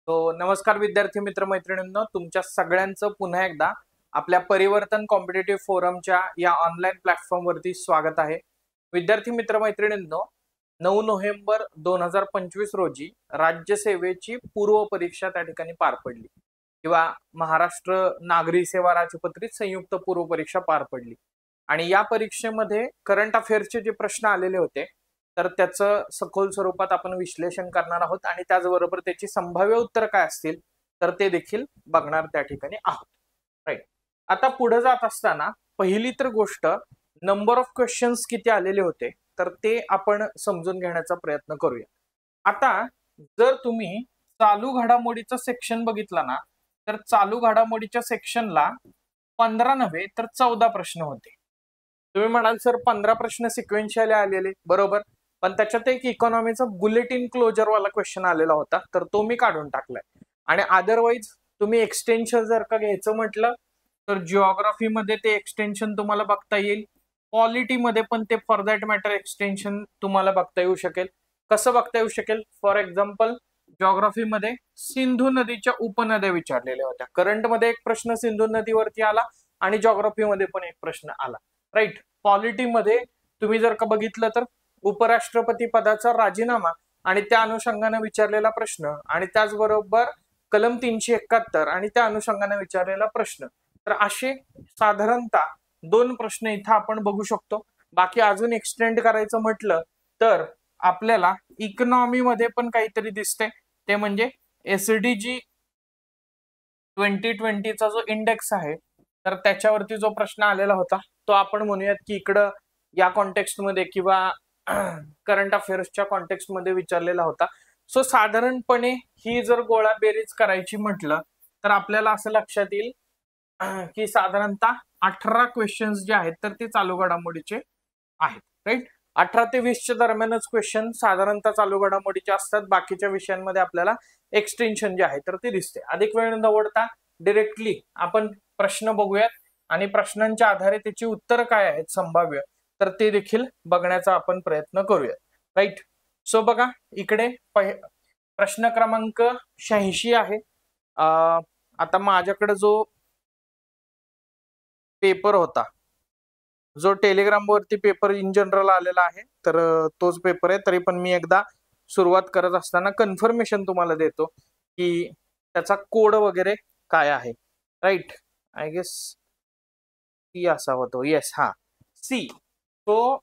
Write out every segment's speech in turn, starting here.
तो नमस्कार विद्यार्थी मित्र मैत्रिणींनो, तुमच्या सगळ्यांचं पुन्हा एकदा आपल्या परिवर्तन कॉम्पिटेटिव्ह फोरमच्या या ऑनलाईन प्लॅटफॉर्मवरती स्वागत आहे. विद्यार्थी मित्र मैत्रिणींनो, 9 नोव्हेंबर 2025 रोजी राज्यसेवेची पूर्व परीक्षा त्या ठिकाणी पार पडली किंवा महाराष्ट्र नागरी सेवा राजपत्रित संयुक्त पूर्व परीक्षा पार पडली. आणि या परीक्षेमध्ये करंट अफेअर्सचे जे प्रश्न आलेले होते तर त्याचं सखोल स्वरूपात आपण विश्लेषण करणार आहोत आणि त्याचबरोबर त्याची संभाव्य उत्तर काय असतील तर ते देखील बघणार त्या ठिकाणी आहोत. राईट. आता पुढे जात असताना पहिली तर गोष्ट, नंबर ऑफ क्वेश्चन्स किती आलेले होते तर ते आपण समजून घेण्याचा प्रयत्न करूया. आता जर तुम्ही चालू घडामोडीचं सेक्शन बघितला ना तर चालू घडामोडीच्या सेक्शनला 15 नव्हे तर 14 प्रश्न होते. तुम्ही म्हणाल सर 15 प्रश्न सिक्वेन्शियली आलेले, बरोबर, पण त्याच्यात एक इकॉनॉमीचा बुलेटिन क्लोजर वाला क्वेश्चन आलेला होता तर तो मी काढून टाकलाय. आणि अदरवाईज तुम्ही एक्सटेन्शन जर का घ्यायचं म्हटलं तर जिओग्राफीमध्ये ते एक्सटेन्शन तुम्हाला बघता येईल, पॉलिटीमध्ये पण ते फॉर दॅट मॅटर एक्सटेन्शन तुम्हाला बघता येऊ शकेल. कसं बघता येऊ शकेल? फॉर एक्झाम्पल जिओग्राफीमध्ये सिंधू नदीच्या उपनद्या विचारलेल्या होत्या. करंटमध्ये एक प्रश्न सिंधू नदीवरती आला आणि जिओग्राफीमध्ये पण एक प्रश्न आला. राईट. पॉलिटीमध्ये तुम्ही जर का बघितलं तर उपराष्ट्रपती पदाचा राजीनामा आणि त्या अनुषंगाने विचारलेला प्रश्न, आणि त्याचबरोबर कलम 371 आणि त्या अनुषंगाने विचारलेला प्रश्न. तर असे साधारणतः 2 प्रश्न इथं आपण बघू शकतो. बाकी अजून एक्सटेंड करायचं म्हटलं तर आपल्याला इकॉनॉमीमध्ये पण काहीतरी दिसते, ते म्हणजे SDG 2020चा जो इंडेक्स आहे तर त्याच्यावरती जो प्रश्न आलेला होता तो आपण म्हणूयात की इकडं या कॉन्टेक्स्टमध्ये किंवा करंट अफेअर्सच्या कॉन्टेक्स्टमध्ये विचारलेला होता. सो साधारणपणे ही जर गोळा बेरीज करायची म्हटलं तर आपल्याला असं लक्षात येईल की साधारणतः 18 क्वेश्चन्स जे आहेत तर ते चालू घडामोडीचे आहेत. राईट. 18 ते 20च्या दरम्यानच क्वेश्चन साधारणतः चालू घडामोडीचे असतात. बाकीच्या विषयांमध्ये आपल्याला एक्सटेन्शन जे आहे तर ते दिसते. अधिक वेळ न दवडता डिरेक्टली आपण प्रश्न बघूयात आणि प्रश्नांच्या आधारे त्याची उत्तर काय आहेत संभाव्य तर ते देखील बघण्याचा आपण प्रयत्न करूया. राईट. सो बघा इकडे प्रश्न क्रमांक 86 आहे. आता माझ्याकडे जो पेपर होता, जो टेलिग्रामवरती पेपर इन जनरल आलेला आहे तर तोच पेपर आहे. तरी पण मी एकदा सुरुवात करत असताना कन्फर्मेशन तुम्हाला देतो की त्याचा कोड वगैरे काय आहे. राईट. आय गेस सी असा होतो. येस, हा सी. तो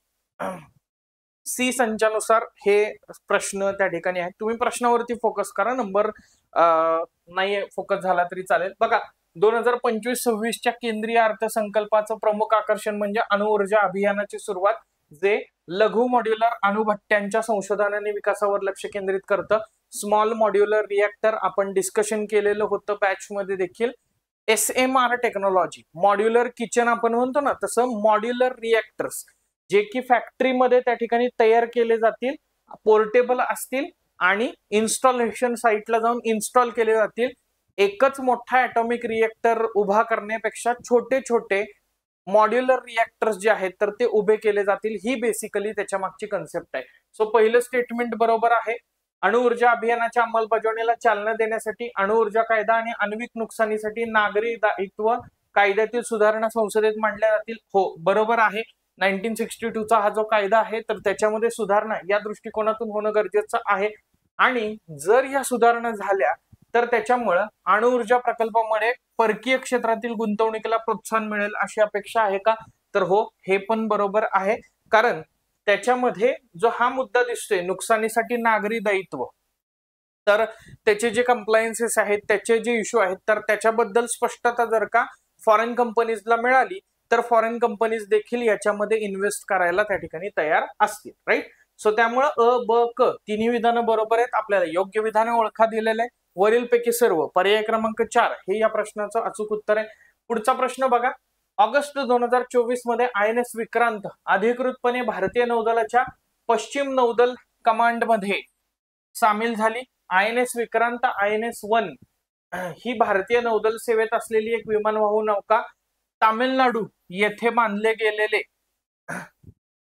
सी संचानुसार हे प्रश्न त्या ठिकाणी आहेत. तुम्ही प्रश्नावरती फोकस करा, नंबर नाही फोकस झाला तरी चालेल. बघा 2025-26च्या केंद्रीय अर्थसंकल्पाचं प्रमुख आकर्षण म्हणजे अणुऊर्जा अभियानाची सुरुवात, जे लघु मॉड्युलर अणुभट्ट्यांच्या संशोधन आणि विकासावर लक्ष केंद्रित करतं. स्मॉल मॉड्युलर रिएक्टर आपण डिस्कशन केलेलं होतं बॅच मध्ये देखील. SMR टेक्नॉलॉजी, मॉड्युलर किचन आपण म्हणतो ना तसं मॉड्युलर रिएक्टर्स जे की फॅक्टरीमध्ये त्या ठिकाणी तयार केले जातील, पोर्टेबल असतील आणि इन्स्टॉलेशन साईटला जाऊन इन्स्टॉल केले जातील. एकच मोठा ॲटॉमिक रिएक्टर उभा करण्यापेक्षा छोटे छोटे मॉड्युलर रिएक्टर्स जे आहेत तर ते उभे केले जातील. ही बेसिकली त्याच्या मागची कन्सेप्ट आहे. सो पहिलं स्टेटमेंट बरोबर आहे. अणुऊर्जा अभियानाच्या अंमलबजावणीला चालना देण्यासाठी अणुऊर्जा कायदा आणि आण्विक नुकसानीसाठी नागरी दायित्व कायद्यातील सुधारणा संसदेत मांडल्या जातील. हो, बरोबर आहे. 1962चा हा जो कायदा आहे तर त्याच्यामध्ये सुधारणा या दृष्टिकोनातून होणं गरजेचं आहे. आणि जर या सुधारणा झाल्या तर त्याच्यामुळं अणुऊर्जा प्रकल्पामध्ये परकीय क्षेत्रातील गुंतवणुकीला प्रोत्साहन मिळेल अशी अपेक्षा आहे का? तर हो, हे पण बरोबर आहे. कारण त्याच्यामध्ये जो हा मुद्दा दिसतोय नुकसानीसाठी नागरी दायित्व, तर त्याचे जे कंप्लायन्सेस आहेत, त्याचे जे इश्यू आहेत तर त्याच्याबद्दल स्पष्टता जर का फॉरेन कंपनीजला मिळाली तर फॉरेन कंपनीज देखील याच्यामध्ये इन्व्हेस्ट करायला त्या ठिकाणी तयार असतील. राईट. सो त्यामुळे अ, ब, क तिन्ही विधानं बरोबर आहेत. आपल्याला योग्य विधाने ओळखा दिलेलं आहे. वरीलपैकी सर्व पर्याय क्रमांक 4 हे या प्रश्नाचं अचूक उत्तर आहे. पुढचा प्रश्न बघा. ऑगस्ट 2024 मध्ये INS विक्रांत अधिकृतपणे भारतीय नौदलाच्या पश्चिम नौदल कमांड मध्ये सामील झाली. INS विक्रांत INS-1 ही भारतीय नौदल सेवेत असलेली एक विमानवाहू नौका तामिळनाडू येथे बांधले गेलेले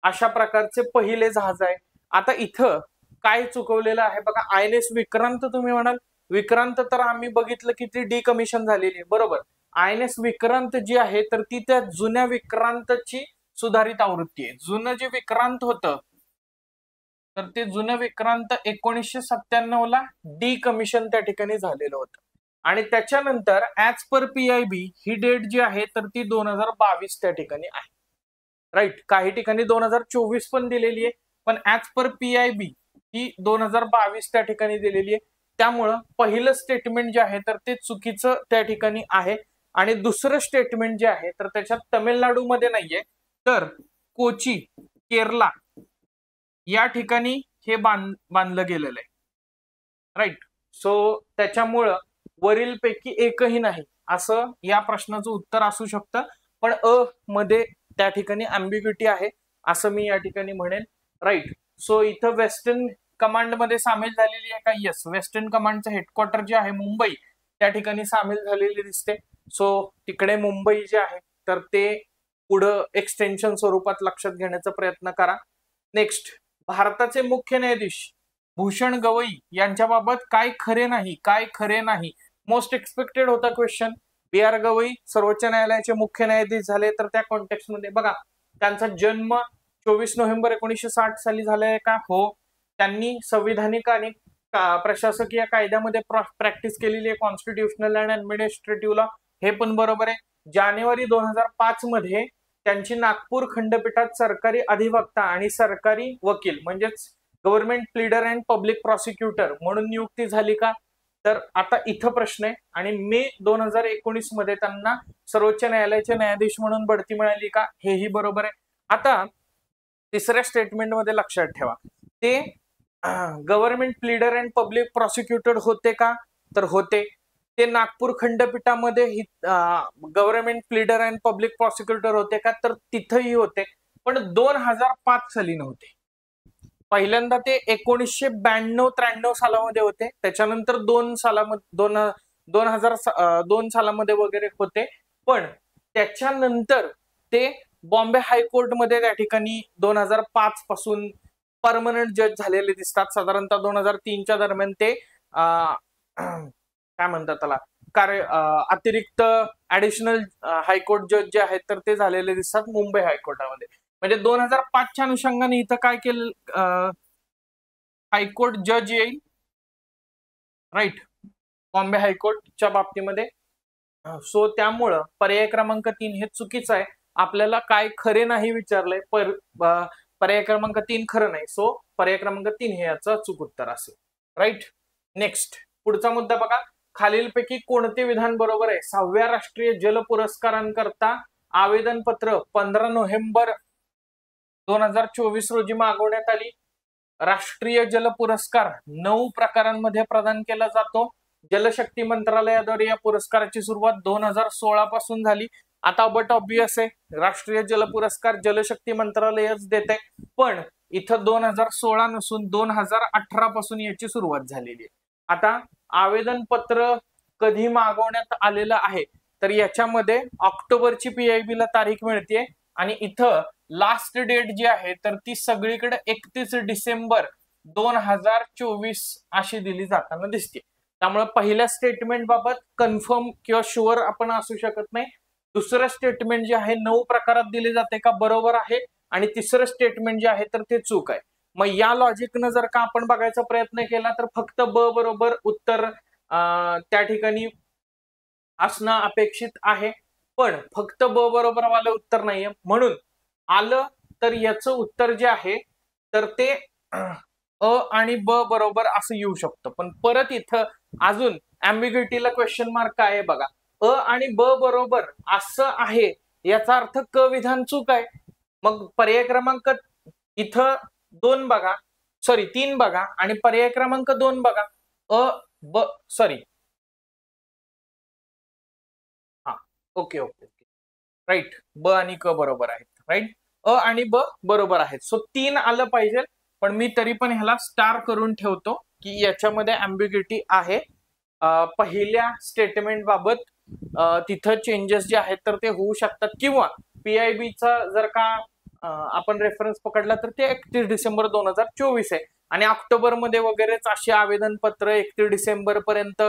अशा प्रकारचे पहिले जहाज आहे. आता इथं काय चुकवलेलं आहे बघा. INS विक्रांत तुम्ही म्हणाल विक्रांत तर आम्ही बघितलं की ती डिकमिशन झालेली आहे, बरोबर. INS विक्रांत जी आहे तर ती त्या जुन्या विक्रांतची सुधारित आवृत्ती आहे. जुनं जे विक्रांत होतं तर ते जुनं विक्रांत 1997 ला डिकमिशन त्या ठिकाणी झालेलं होतं. आणि त्याच्यानंतर ऍज पर PIB ही डेट जी आहे तर ती 2022 त्या ठिकाणी आहे. राईट, काही ठिकाणी 2024 पण दिलेली आहे, पण ऍज पर PIB ही 2022 त्या ठिकाणी दिलेली आहे. त्यामुळं पहिलं स्टेटमेंट जे आहे तर ते चुकीचं त्या ठिकाणी आहे. आणि दुसरं स्टेटमेंट जे आहे तर त्याच्यात तमिळनाडूमध्ये नाहीये, तर कोची, केरला या ठिकाणी हे बांधलं गेलेलं आहे. राईट, सो त्याच्यामुळं वरीलपैकी एकही नाही असं या प्रश्नाचं उत्तर असू शकतं. पण मध्ये त्या ठिकाणी अँबिग्युटी आहे असं मी या ठिकाणी म्हणेन. राईट, सो इथं वेस्टर्न कमांड मध्ये सामील झालेली आहे का? येस, वेस्टर्न कमांडचं हेडक्वार्टर जे आहे मुंबई त्या ठिकाणी सामील झालेली दिसते. सो तिकडे मुंबई जे आहे तर ते पुढं एक्सटेन्शन स्वरूपात लक्षात घेण्याचा प्रयत्न करा. नेक्स्ट, भारताचे मुख्य न्यायाधीश भूषण गवई यांच्याबाबत काय खरे नाही, काय खरे नाही. मोस्ट एक्सपेक्टेड होता क्वेश्चन. BR गवई सर्वोच्च न्यायालयाचे मुख्य न्यायाधीश झाले तर त्या कॉन्टेक्स्ट मध्ये बघा, त्यांचा जन्म 24 नोव्हेंबर 1960 साली झालाय का? हो. त्यांनी संविधानिक आणि प्रशासकीय कायद्यामध्ये प्रॅक्टिस केलेली आहे, कॉन्स्टिट्युशनल अँड ऍडमिनिस्ट्रेटिव्ह लॉ, हे पण बरोबर आहे. जानेवारी 2005 मध्ये त्यांची नागपूर खंडपीठात सरकारी अधिवक्ता आणि सरकारी वकील म्हणजेच government pleader and public prosecutor म्हणून नियुक्ती झाली का? तर आता इथं प्रश्न आहे. आणि मे 2019 मध्ये त्यांना सर्वोच्च न्यायालयाचे न्यायाधीश म्हणून बढती मिळाली का? हेही बरोबर आहे. आता तिसऱ्या स्टेटमेंट मध्ये लक्षात ठेवा, ते government pleader and public prosecutor होते का? तर होते. ते नागपूर खंडपीठामध्ये government pleader and public prosecutor होते का? तर तिथंही होते, पण 2005 साली नव्हते. पहिल्यांदा ते 1992-93 सालामध्ये होते, त्याच्यानंतर 2002 सालामध्ये वगैरे होते. पण त्याच्यानंतर ते बॉम्बे हायकोर्टमध्ये त्या ठिकाणी 2005 पासून परमनंट जज झालेले दिसतात. साधारणतः 2003च्या दरम्यान ते काय म्हणतात त्याला, अतिरिक्त ऍडिशनल हायकोर्ट जज जे आहेत तर ते झालेले दिसतात मुंबई हायकोर्टामध्ये. म्हणजे 2005च्या अनुषंगाने इथं काय केलं, हायकोर्ट जज येईल. राईट, बॉम्बे हायकोर्टच्या बाबतीमध्ये. सो त्यामुळं पर्याय क्रमांक 3 हे चुकीचं आहे. आपल्याला काय खरे नाही विचारलंय, पर्याय क्रमांक 3 खरं नाही. सो पर्याय क्रमांक 3 हे याचं अचूक उत्तर असेल. राईट, नेक्स्ट पुढचा मुद्दा बघा, खालीलपैकी कोणते विधान बरोबर आहे? 6व्या राष्ट्रीय जल पुरस्कारांकरता आवेदन पत्र 15 नोव्हेंबर 2024 रोजी मागवण्यात आली. राष्ट्रीय जल पुरस्कार 9 प्रकारांमध्ये प्रदान केला जातो. जलशक्ती मंत्रालयाद्वारे या पुरस्काराची सुरुवात 2016 पासून झाली. आता बट ऑब्वियस आहे, राष्ट्रीय जल पुरस्कार जलशक्ती मंत्रालयच देत आहे, पण इथं 2016 नसून 2018 पासून याची सुरुवात झालेली आहे. आता आवेदन पत्र कधी मागवण्यात आलेलं आहे तर याच्यामध्ये ऑक्टोबरची PIB ला तारीख मिळते आणि इथं लास्ट डेट जी आहे तर ती सगळीकडे 31 डिसेंबर 2024 अशी दिली जाताना दिसते. त्यामुळे पहिल्या स्टेटमेंट बाबत कन्फर्म किंवा शुअर आपण असू शकत नाही. दुसरं स्टेटमेंट जे आहे 9 प्रकारात दिले जाते का? बरोबर आहे. आणि तिसरं स्टेटमेंट जे आहे तर ते चूक आहे. मग या लॉजिकनं जर का आपण बघायचा प्रयत्न केला तर फक्त ब बरोबर उत्तर त्या ठिकाणी असणं अपेक्षित आहे, पण फक्त ब बरोबर वालं उत्तर नाहीये. म्हणून आलं तर याचं उत्तर जे आहे तर ते अ आणि ब बरोबर असं येऊ शकतं. पण परत इथं अजून अँबिग्युटीला क्वेश्चन मार्क काय आहे बघा, अ आणि ब बरोबर असं आहे याचा अर्थ क विधान चूक आहे. मग पर्याय क्रमांक इथं 2 बघा, सॉरी 3 बघा आणि पर्याय क्रमांक 2 बघा, अ ब सॉरी हा ओके ओके राईट, ब आणि क बरोबर आहेत. राईट, अ आणि ब बरोबर आहेत. सो 3 आलं पाहिजे, पण मी तरी पण ह्याला स्टार करून ठेवतो की याच्यामध्ये अँबिग्युटी आहे. पहिल्या स्टेटमेंट बाबत तिथं चेंजेस जे आहेत तर ते होऊ शकतात, किंवा PIBचा जर का आपण रेफरन्स पकडला तर ते 31 डिसेंबर 2024 आहे आणि ऑक्टोबरमध्ये वगैरेच अशी आवेदनपत्र 31 डिसेंबर पर्यंत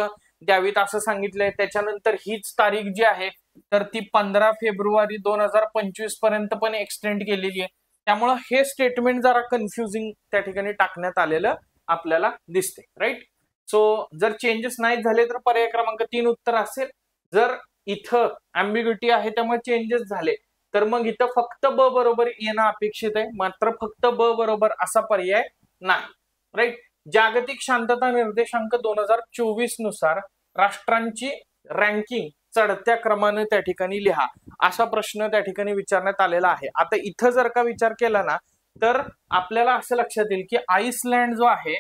द्यावीत असं सांगितलंय. त्याच्यानंतर हीच तारीख जी आहे तर ती 15 फेब्रुवारी 2025 पर्यंत पण एक्सटेंड केलेली आहे. त्यामुळं हे स्टेटमेंट जरा कन्फ्युजिंग त्या ठिकाणी टाकण्यात आलेलं आपल्याला दिसते. राईट. सो जर चेंजेस नाही झाले तर पर्याय क्रमांक 3 उत्तर असेल. जर इथं अँबिग्युटी आहे त्यामुळे चेंजेस झाले तर मग इथं फक्त ब बरोबर येणं अपेक्षित आहे, मात्र फक्त ब बरोबर असा पर्याय नाही. राईट. जागतिक शांतता निर्देशांक 2024 नुसार राष्ट्रांची रँकिंग चढत्या क्रमाने त्या ठिकाणी लिहा असा प्रश्न त्या ठिकाणी विचारण्यात आलेला आहे. आता इथं जर का विचार केला ना तर आपल्याला असं लक्षात येईल की आईसलँड जो आहे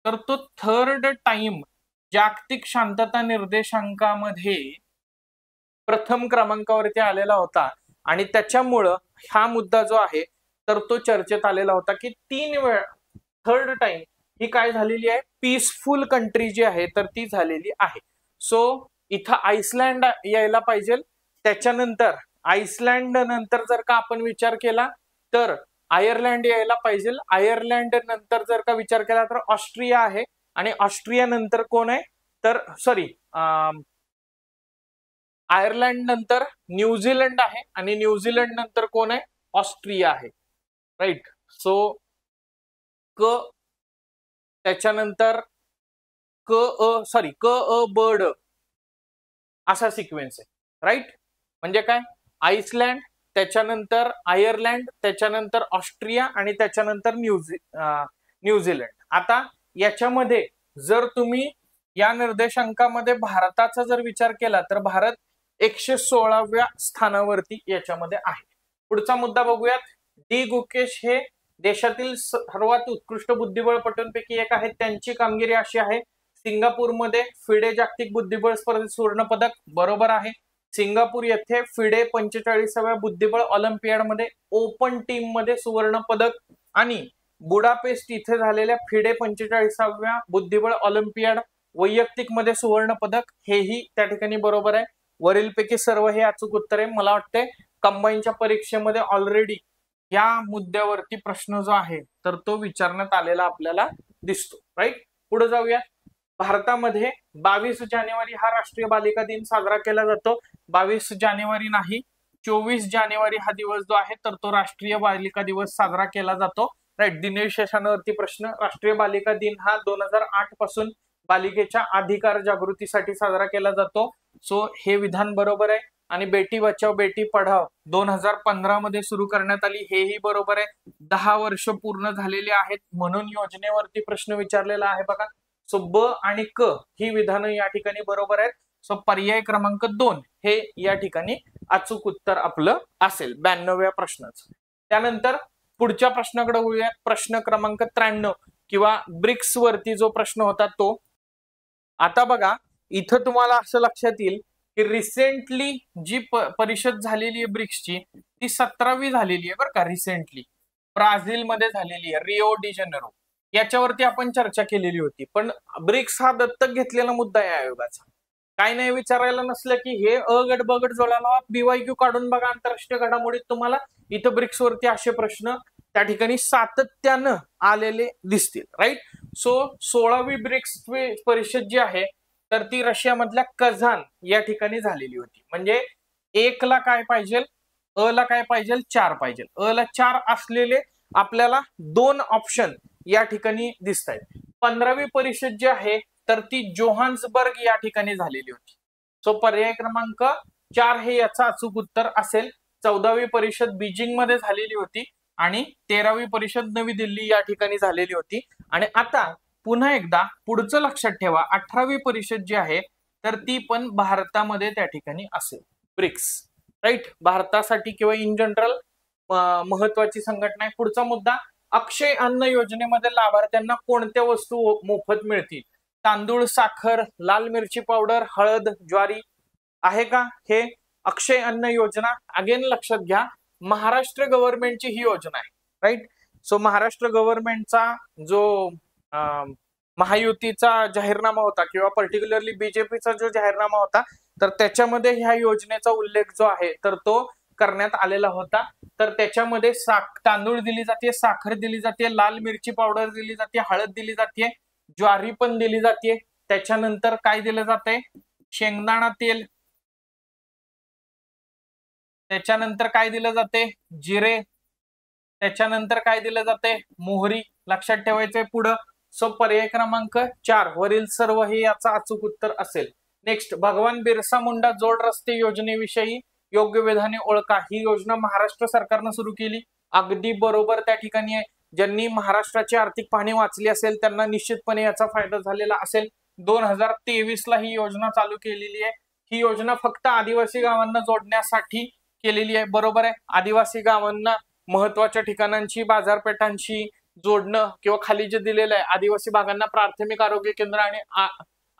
तर तो 3rd टाइम जागतिक शांतता निर्देशांकामध्ये प्रथम क्रमांकावरती आलेला होता आणि त्याच्यामुळं हा मुद्दा जो आहे तर तो चर्चेत आलेला होता की 3 वेळा 3rd टाइम ही काय झालेली आहे, पीसफुल कंट्री जी आहे तर ती झालेली आहे. सो इथं आईसलँड यायला पाहिजे. त्याच्यानंतर आईसलँड नंतर जर का आपण विचार केला तर आयर्लंड यायला पाहिजे. आयर्लंड नंतर जर का विचार केला तर ऑस्ट्रिया आहे आणि ऑस्ट्रिया नंतर कोण आहे तर आयर्लंड नंतर न्यूझीलंड आहे आणि न्यूझीलंड नंतर कोण आहे, ऑस्ट्रिया आहे. राईट. सो क त्याच्यानंतर क अ ब ड असा सिक्वेन्स आहे. राईट. म्हणजे काय, आईसलँड त्याच्यानंतर आयर्लंड त्याच्यानंतर ऑस्ट्रिया आणि त्याच्यानंतर न्यूझीलंड. आता याच्यामध्ये जर तुम्ही या निर्देशांकामध्ये भारताचा जर विचार केला तर भारत 116व्या स्थानावरती याच्यामध्ये आहे. पुढचा मुद्दा बघूयात. डी गुकेश हे देशातील सर्वात उत्कृष्ट बुद्धिबळपटूंपैकी एक आहेत. त्यांची कामगिरी अशी आहे, सिंगापूरमध्ये फिडे जागतिक बुद्धिबळ स्पर्धेत सुवर्ण पदक. बरोबर आहे. सिंगापूर येथे फिडे 45व्या बुद्धिबळ ऑलिम्पियाडमध्ये ओपन टीम मध्ये सुवर्ण पदक आणि बुडापेस्ट इथे झालेल्या फिडे 45व्या बुद्धिबळ ऑलिम्पियाड वैयक्तिक मध्ये सुवर्ण पदक, हेही त्या ठिकाणी बरोबर आहे. वरीलपैकी सर्व हे अचूक उत्तर आहे. मला वाटते कंबाईनच्या परीक्षेमध्ये ऑलरेडी या मुद्द्यावरती प्रश्न जो आहे तर तो विचारण्यात आलेला आपल्याला दिसतो. राईट. पुढे जाऊया. भारतामध्ये 22 जानेवारी हा राष्ट्रीय बालिका दिन साजरा केला जातो. 22 जानेवारी नाही, 24 जानेवारी हा दिवस जो आहे तर तो राष्ट्रीय बालिका दिवस साजरा केला जातो. राईट. दिनविशेषांवरती प्रश्न. राष्ट्रीय बालिका दिन हा 2008 पासून बालिकेच्या अधिकार जागृतीसाठी साजरा केला जातो. सो हे विधान बरोबर आहे. आणि बेटी बचाव बेटी पढाव 2015 मध्ये सुरू करण्यात आली, हेही बरोबर आहे. 10 वर्ष पूर्ण झालेली आहेत म्हणून योजनेवरती प्रश्न विचारलेला आहे बघा. सो ब आणि क ही विधानं या ठिकाणी बरोबर आहेत. सो पर्याय क्रमांक 2 हे या ठिकाणी अचूक उत्तर आपलं असेल 92व्या प्रश्नाचं. त्यानंतर पुढच्या प्रश्नाकडे वळूया. प्रश्न क्रमांक 93 किंवा ब्रिक्स वरती जो प्रश्न होता तो. आता बघा इथं तुम्हाला असं लक्षात येईल की रिसेंटली जी परिषद झालेली आहे ब्रिक्सची ती 17वी झालेली आहे बरं का. रिसेंटली ब्राझील मध्ये झालेली आहे, रिओ डी जेनेरो. याच्यावरती आपण चर्चा केलेली होती. पण ब्रिक्स हा दत्तक घेतलेला मुद्दा आहे आयोगाचा. काय नाही विचारायला नसलं की हे अगड बगड जोडायला BYQ काढून बघा आंतरराष्ट्रीय घडामोडीत तुम्हाला इथं ब्रिक्स वरती असे प्रश्न त्या ठिकाणी सातत्यानं आलेले दिसतील. राईट. सो 16वी ब्रिक्स परिषद जी आहे तर ती रशियामधल्या कझान या ठिकाणी झालेली होती. म्हणजे 1 ला काय पाहिजे, अ ला काय पाहिजे, 4 पाहिजे. अ ला 4 असलेले आपल्याला 2 ऑप्शन या ठिकाणी दिसत आहेत. 15वी परिषद जी आहे तर ती जोहान्सबर्ग या ठिकाणी झालेली होती. सो पर्याय क्रमांक 4 हे याचा अचूक उत्तर असेल. 14वी परिषद बीजिंग मध्ये झालेली होती आणि 13वी परिषद नवी दिल्ली या ठिकाणी झालेली होती. आणि आता पुन्हा एकदा पुढचं लक्षात ठेवा, 18वी परिषद जी आहे तर ती पण भारतामध्ये त्या ठिकाणी असेल. ब्रिक्स. राईट. भारतासाठी किंवा इन जनरल महत्वाची संघटना आहे. पुढचा मुद्दा. अक्षय अन्न योजनेमध्ये लाभार्थ्यांना कोणत्या वस्तू मोफत मिळतील? तांदूळ, साखर, लाल मिरची पावडर, हळद, ज्वारी आहे का? हे अक्षय अन्न योजना. अगेन लक्षात घ्या, महाराष्ट्र गव्हर्नमेंटची ही योजना आहे. राईट. सो महाराष्ट्र गव्हर्नमेंटचा जो महायुतीचा जाहीरनामा होता किंवा पर्टिक्युलरली बीजेपीचा जो जाहीरनामा होता तर त्याच्यामध्ये ह्या योजनेचा उल्लेख जो आहे तर तो करण्यात आलेला होता. तर त्याच्यामध्ये तांदूळ दिली जाते, साखर दिली जाते, लाल मिरची पावडर दिली जाते, हळद दिली जाते, ज्वारी पण दिली जाते. त्याच्यानंतर काय दिलं जाते, शेंगदाणा तेल, त्याच्यानंतर काय दिलं जाते, जिरे, त्याच्यानंतर काय दिलं जाते, मोहरी. लक्षात ठेवायचंय पुढं. सो पर्याय क्रमांक 4 वरील सर्व हे याचा अचूक उत्तर असेल. नेक्स्ट, भगवान बिरसा मुंडा जोड रस्ते योजनेविषयी योग्य विधाने ओळखा. ही योजना महाराष्ट्र सरकारनं सुरू केली. अगदी बरोबर त्या ठिकाणी आहे. ज्यांनी महाराष्ट्राची आर्थिक पाहणी वाचली असेल त्यांना निश्चितपणे याचा फायदा झालेला असेल. 2023 ला ही योजना चालू केलेली आहे. ही योजना फक्त आदिवासी गावांना जोडण्यासाठी केलेली आहे. बरोबर आहे. आदिवासी गावांना महत्वाच्या ठिकाणांची, बाजारपेठांची जोडणं किंवा खाली जे दिलेलं आहे आदिवासी भागांना प्राथमिक आरोग्य केंद्र आणि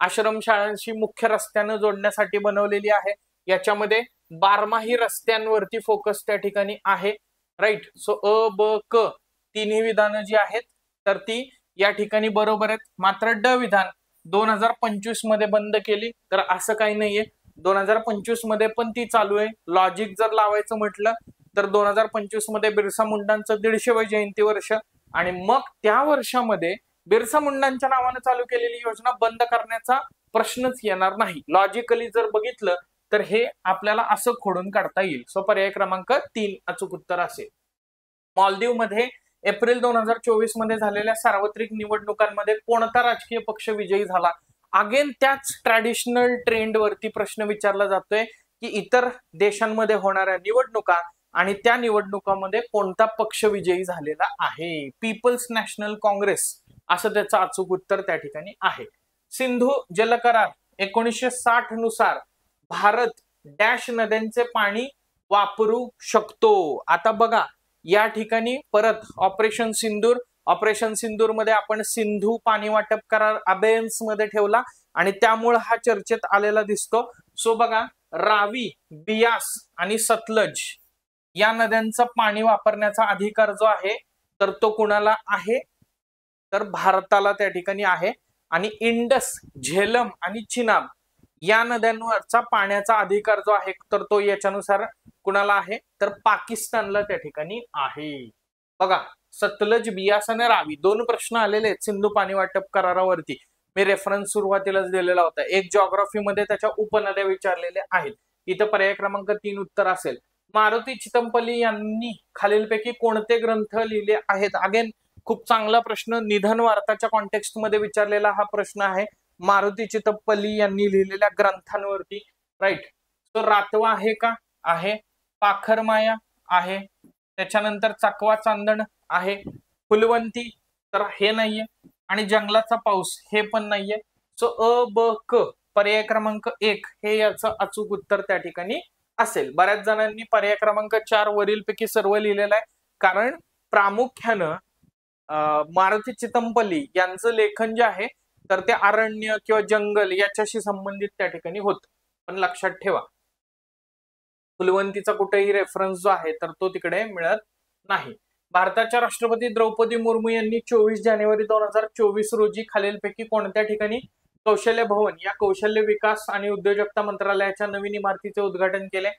आश्रमशाळांशी मुख्य रस्त्यानं जोडण्यासाठी बनवलेली आहे. याच्यामध्ये बारमाही रस्त्यांवरती फोकस त्या ठिकाणी आहे. राईट. सो अ ब क तिन्ही विधानं जी आहेत तर ती या ठिकाणी बरोबर आहेत. मात्र ड विधान 2025 मध्ये बंद केली तर असं काही नाहीये. 2025 मध्ये पण ती चालू आहे. लॉजिक जर लावायचं म्हटलं तर 2025 मध्ये बिरसा मुंडांचं 150वे जयंती वर्ष आणि मग त्या वर्षामध्ये बिरसा मुंडांच्या नावानं चालू केलेली योजना बंद करण्याचा प्रश्नच येणार नाही. लॉजिकली जर बघितलं तर हे आपल्याला असं खोडून काढता येईल. सो पर्याय क्रमांक 3 अचूक उत्तर असेल. मालदीवमध्ये एप्रिल 2024 मध्ये झालेल्या सार्वत्रिक निवडणुकांमध्ये कोणता राजकीय पक्ष विजयी झाला. अगेन त्याच ट्रॅडिशनल ट्रेंड वरती प्रश्न विचारला जातोय की इतर देशांमध्ये होणाऱ्या निवडणुका आणि त्या निवडणुकामध्ये कोणता पक्ष विजयी झालेला आहे. पीपल्स नॅशनल काँग्रेस असं त्याचं अचूक उत्तर त्या ठिकाणी आहे. सिंधू जलकरार 1960 नुसार भारत डॅश नद्यांचे पाणी वापरू शकतो. आता बघा या ठिकाणी परत ऑपरेशन सिंदूर मध्ये आपण सिंधू पाणी वाटप करार अबेन्स मध्ये ठेवला आणि त्यामुळे हा चर्चेत आलेला दिसतो. सो बघा रावी, बियास आणि सतलज या नद्यांचं पाणी वापरण्याचा अधिकार जो आहे तर तो कुणाला आहे तर भारताला त्या ठिकाणी आहे. आणि इंडस, झेलम आणि चिनाब या नद्यांवरचा पाण्याचा अधिकार जो आहे तर तो याच्यानुसार कुणाला आहे तर पाकिस्तानला त्या ठिकाणी आहे. बघा सतलज, बियास आणि रावी 2 प्रश्न आलेले आहेत सिंधू पाणी वाटप करारावरती. मी रेफरन्स सुरुवातीलाच दिलेला होता. एक जिओग्राफी मध्ये त्याच्या उपनद्या विचारलेल्या आहेत. इथं पर्याय क्रमांक 3 उत्तर असेल. मारुती चितमपल्ली यांनी खालीलपैकी कोणते ग्रंथ लिहिले आहेत. अगेन खूप चांगला प्रश्न, निधन वार्ताच्या कॉन्टेक्स्ट मध्ये विचारलेला हा प्रश्न आहे. मारुती चितमपल्ली यांनी लिहिलेल्या ग्रंथांवरती. राईट. तो रातवा आहे का, आहे. पाखरमाया आहे. त्याच्यानंतर चकवा चांदण आहे. फुलवंती तर हे नाहीये आणि जंगलाचा पाऊस हे पण नाहीये. सो अ ब क पर्याय क्रमांक 1 हे याचं अचूक उत्तर त्या ठिकाणी असेल. बऱ्याच जणांनी पर्याय क्रमांक 4 वरीलपैकी सर्व लिहिलेलं आहे. कारण प्रामुख्यानं मारुती चितमपल्ली यांचं लेखन जे आहे तर ते अरण्य किंवा जंगल याच्याशी संबंधित त्या ठिकाणी होतं. पण लक्षात ठेवा फुलवंतीचा कुठेही रेफरन्स जो आहे तर तो तिकडे मिळत नाही. भारताच्या राष्ट्रपती द्रौपदी मुर्मू यांनी 24 जानेवारी 2024 रोजी खालीलपैकी कोणत्या ठिकाणी कौशल्य भवन या कौशल्य विकास आणि उद्योजकता मंत्रालयाच्या नवीन इमारतीचे उद्घाटन केले.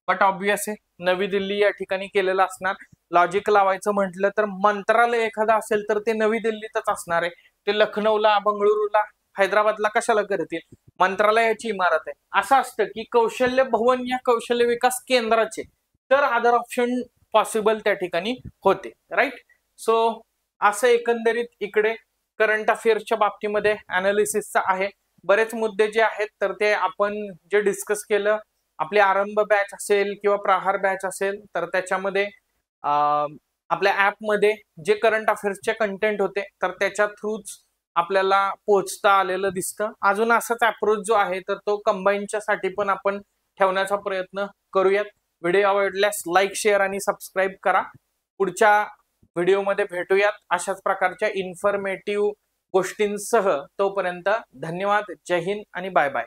बट ऑब्वियस आहे नवी दिल्ली या ठिकाणी केलेलं असणार. लॉजिक लावायचं म्हटलं तर मंत्रालय एखादा असेल तर ते नवी दिल्लीतच असणार आहे. ते लखनौला, बंगळुरूला, हैदराबादला कशाला करतील. मंत्रालयाची इमारत आहे. असं असतं की कौशल्य भवन या कौशल्य विकास केंद्राचे तर अदर ऑप्शन पॉसिबल त्या ठिकाणी होते. राईट. सो असं एकंदरीत इकडे करंट अफेअर्सच्या बाबतीमध्ये अनालिसिसचा आहे. बरेच मुद्दे जे आहेत तर ते आपण जे डिस्कस केलं, आपली आरंभ बॅच असेल किंवा प्रहार बॅच असेल तर त्याच्यामध्ये आपल्या ऍपमध्ये जे करंट अफेअर्सचे कंटेंट होते तर त्याच्या थ्रूच आपल्याला पोहोचता आलेलं दिसतं. अजून असाच अप्रोच जो आहे तर तो कंबाईनच्या साठी पण आपण ठेवण्याचा प्रयत्न करूयात. व्हिडिओ आवडल्यास लाईक, शेअर आणि सबस्क्राईब करा. पुढच्या व्हिडिओमध्ये भेटूयात अशाच प्रकारच्या इन्फॉर्मेटिव्ह गोष्टींसह. तोपर्यंत धन्यवाद. जय हिंद आणि बाय बाय.